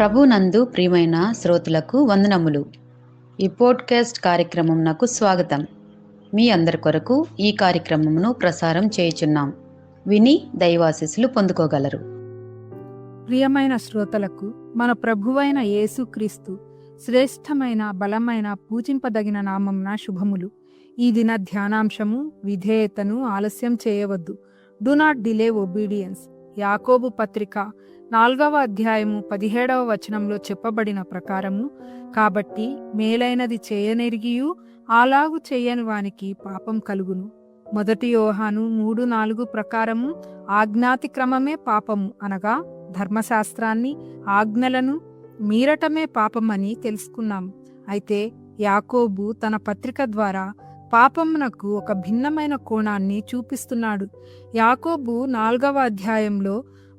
ప్రభునందు ప్రియమైన శ్రోతలకు వందనములు. ఈ పోడ్కాస్ట్ కార్యక్రమం నాకు స్వాగతం. మీ అందరి కొరకు ఈ కార్యక్రమమును ప్రసారం చేయుచున్నాం. విని దైవాశీస్సులు పొందుకోగలరు. ప్రియమైన శ్రోతలకు మన ప్రభువైన యేసుక్రీస్తు శ్రేష్టమైన బలమైన పూజింపదగిన నామమున శుభములు. ఈ దిన ధ్యానాంశము విధేయతను ఆలస్యం చేయవద్దు. Do not delay obedience. యాకోబు పత్రిక 4వ అధ్యాయము 17వ వచనంలో చెప్పబడిన ప్రకారము, కాబట్టి మేలైనది చేయనెరిగియు అలాగు చేయని వానికి పాపం కలుగును. 1 యోహాను 3:4 ప్రకారము ఆజ్ఞాతిక్రమమే పాపము అనగా ధర్మశాస్త్రాన్ని ఆజ్ఞలను మీరటమే పాపమని తెలుసుకున్నాం. అయితే యాకోబు తన పత్రిక ద్వారా పాపమునకు ఒక భిన్నమైన కోణాన్ని చూపిస్తున్నాడు. యాకోబు 4వ అధ్యాయంలో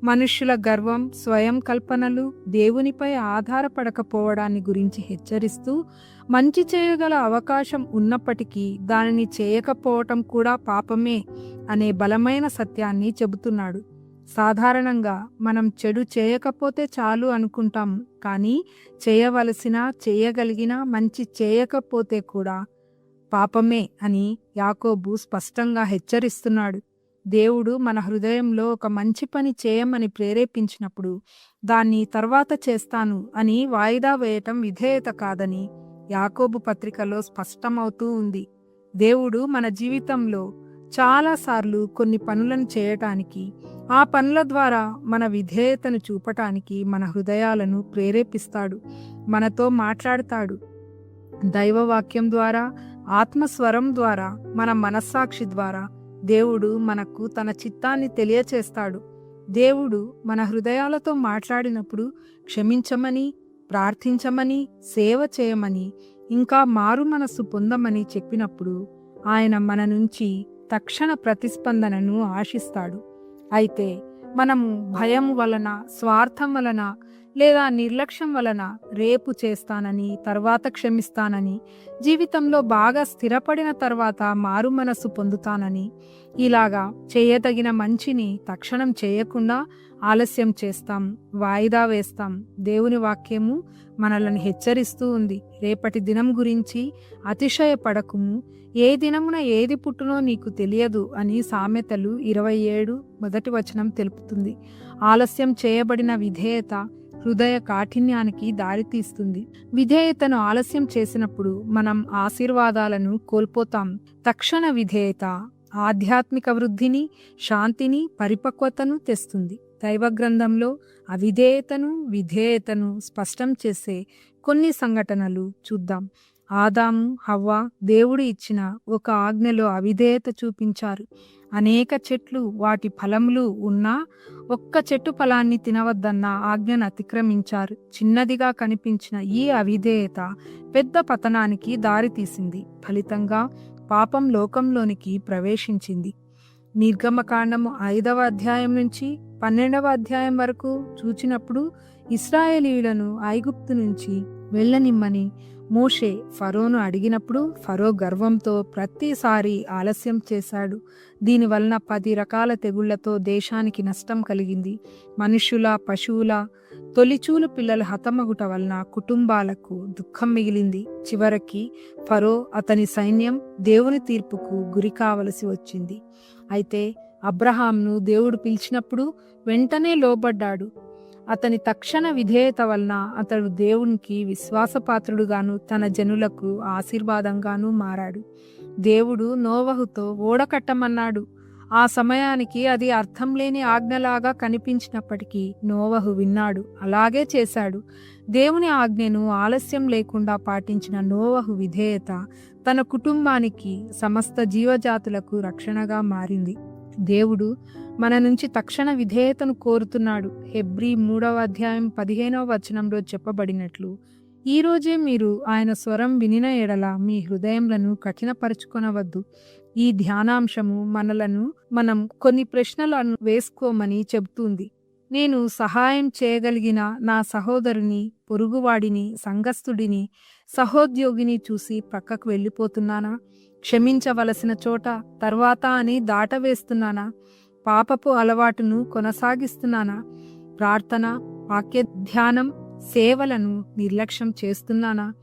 మనుష్యుల గర్వం, స్వయం కల్పనలు, దేవునిపై ఆధారపడకపోవడాన్ని గురించి హెచ్చరిస్తూ, మంచి చేయగల అవకాశం ఉన్నప్పటికీ దానిని చేయకపోవటం కూడా పాపమే అనే బలమైన సత్యాన్ని చెబుతున్నాడు. సాధారణంగా మనం చెడు చేయకపోతే చాలు అనుకుంటాం, కానీ చేయవలసిన, చేయగలిగిన మంచి చేయకపోతే కూడా పాపమే అని యాకోబు స్పష్టంగా హెచ్చరిస్తున్నాడు. దేవుడు మన హృదయంలో ఒక మంచి పని చేయమని ప్రేరేపించినప్పుడు దాన్ని తర్వాత చేస్తాను అని వాయిదా వేయటం విధేయత కాదని యాకోబు పత్రికలో స్పష్టమవుతూ ఉంది. దేవుడు మన జీవితంలో చాలాసార్లు కొన్ని పనులను చేయటానికి, ఆ పనుల ద్వారా మన విధేయతను చూపటానికి మన హృదయాలను ప్రేరేపిస్తాడు, మనతో మాట్లాడతాడు. దైవవాక్యం ద్వారా, ఆత్మస్వరం ద్వారా, మన మనస్సాక్షి ద్వారా దేవుడు మనకు తన చిత్తాన్ని తెలియచేస్తాడు. దేవుడు మన హృదయాలతో మాట్లాడినప్పుడు క్షమించమని, ప్రార్థించమని, సేవ చేయమని, ఇంకా మారు మనస్సు పొందమని చెప్పినప్పుడు ఆయన మన నుంచి తక్షణ ప్రతిస్పందనను ఆశిస్తాడు. అయితే మనము భయం వలన, స్వార్థం వలన లేదా నిర్లక్ష్యం వలన రేపు చేస్తానని, తర్వాత క్షమిస్తానని, జీవితంలో బాగా స్థిరపడిన తర్వాత మారు మనస్సు పొందుతానని, ఇలాగా చేయదగిన మంచిని తక్షణం చేయకుండా ఆలస్యం చేస్తాం, వాయిదా వేస్తాం. దేవుని వాక్యము మనల్ని హెచ్చరిస్తూ ఉంది. రేపటి దినం గురించి అతిశయపడకుము, ఏ దినమున ఏది పుట్టునో నీకు తెలియదు అని సామెతలు 27 మొదటి వచనం తెలుపుతుంది. ఆలస్యం చేయబడిన విధేయత హృదయ కాఠిన్యానికి దారితీస్తుంది. విధేయతను ఆలస్యం చేసినప్పుడు మనం ఆశీర్వాదాలను కోల్పోతాం. తక్షణ విధేయత ఆధ్యాత్మిక వృద్ధిని, శాంతిని, పరిపక్వతను తెస్తుంది. దైవ గ్రంథంలో అవిధేయతను, విధేయతను స్పష్టం చేసే కొన్ని సంఘటనలు చూద్దాం. ఆదాము, హవ్వ దేవుడు ఇచ్చిన ఒక ఆజ్ఞలో అవిధేయత చూపించారు. అనేక చెట్లు, వాటి ఫలములు ఉన్నా ఒక్క చెట్టు ఫలాన్ని తినవద్దన్న ఆజ్ఞను అతిక్రమించారు. చిన్నదిగా కనిపించిన ఈ అవిధేయత పెద్ద పతనానికి దారితీసింది. ఫలితంగా పాపం లోకంలోనికి ప్రవేశించింది. నిర్గమకాండము 5వ అధ్యాయం నుంచి 12వ అధ్యాయం వరకు చూచినప్పుడు ఇశ్రాయేలీయులను ఐగుప్తు నుంచి వెళ్ళనిమ్మని మోషే ఫరోను అడిగినప్పుడు ఫరో గర్వంతో ప్రతిసారి ఆలస్యం చేశాడు. దీనివలన 10 రకాల తెగుళ్లతో దేశానికి నష్టం కలిగింది. మనుష్యుల, పశువుల తొలిచూలు పిల్లలు హతమగుట వలన కుటుంబాలకు దుఃఖం మిగిలింది. చివరికి ఫరో, అతని సైన్యం దేవుని తీర్పుకు గురి కావలసి వచ్చింది. అయితే అబ్రహాంను దేవుడు పిలిచినప్పుడు వెంటనే లోబడ్డాడు. అతని తక్షణ విధేయత వలన అతడు దేవునికి విశ్వాసపాత్రుడుగాను తన జనులకు ఆశీర్వాదంగాను మారాడు. దేవుడు నోవహుతో ఓడ కట్టమన్నాడు. ఆ సమయానికి అది అర్థం లేని ఆజ్ఞలాగా కనిపించినప్పటికీ నోవహు విన్నాడు, అలాగే చేశాడు. దేవుని ఆజ్ఞను ఆలస్యం లేకుండా పాటించిన నోవహు విధేయత తన కుటుంబానికి, సమస్త జీవజాతులకు రక్షణగా మారింది. దేవుడు మన నుంచి తక్షణ విధేయతను కోరుతున్నాడు. హెబ్రీ 3వ అధ్యాయం 15వ వచనంలో చెప్పబడినట్లు, ఈ రోజే మీరు ఆయన స్వరం వినిన ఎడల మీ హృదయములను కఠినపరుచుకొనవద్దు. ఈ ధ్యానాంశము మనం కొన్ని ప్రశ్నలను వేసుకోమని చెబుతుంది. నేను సహాయం చేయగలిగిన నా సహోదరుని, పొరుగువాడిని, సంఘస్థుడిని, సహోద్యోగిని చూసి ప్రక్కకు వెళ్ళిపోతున్నానా? క్షమించవలసిన చోట తర్వాత అని దాటవేస్తున్నానా? పాపపు అలవాటును కొనసాగిస్తున్నానా? ప్రార్థన, వాక్య ధ్యానం, సేవలను నిర్లక్ష్యం చేస్తున్నానా?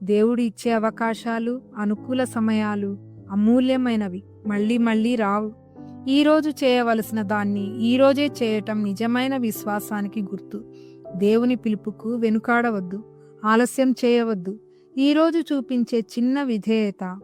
దేవుడు ఇచ్చే అవకాశాలు, అనుకూల సమయాలు అమూల్యమైనవి, మళ్ళీ మళ్ళీ రావు. ఈరోజు చేయవలసిన దాన్ని ఈరోజే చేయటం నిజమైన విశ్వాసానికి గుర్తు. దేవుని పిలుపుకు వెనుకాడవద్దు, ఆలస్యం చేయవద్దు. ఈరోజు చూపించే చిన్న విధేయత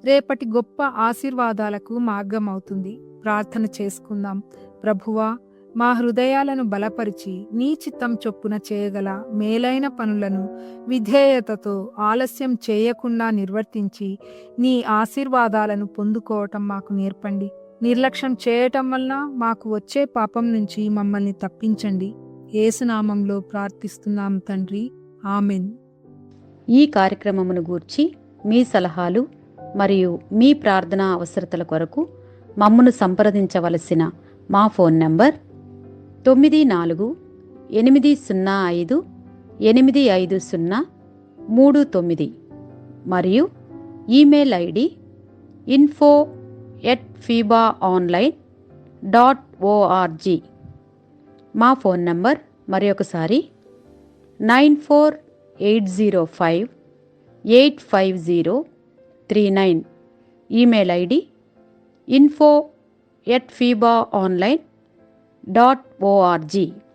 రేపటి గొప్ప ఆశీర్వాదాలకు మార్గమవుతుంది. ప్రార్థన చేసుకుందాం. ప్రభువా, మా హృదయాలను బలపరిచి నీ చిత్తం చొప్పున చేయగల మేలైన పనులను విధేయతతో ఆలస్యం చేయకుండా నిర్వర్తించి నీ ఆశీర్వాదాలను పొందుకోవటం మాకు నేర్పండి. నిర్లక్ష్యం చేయటం వలన మాకు వచ్చే పాపం నుంచి మమ్మల్ని తప్పించండి. యేసునామంలో ప్రార్థిస్తున్నాం తండ్రి, ఆమెన్. ఈ కార్యక్రమమును గూర్చి మీ సలహాలు మరియు మీ ప్రార్థనా అవసరతల కొరకు మమ్మను సంప్రదించవలసిన మా ఫోన్ నంబర్ 948585085039 మరియు ఈమెయిల్ ఐడి info@fibaonline.org. మా ఫోన్ నంబర్ మరొకసారి 9480585039. Email ID info@fibaonline.org.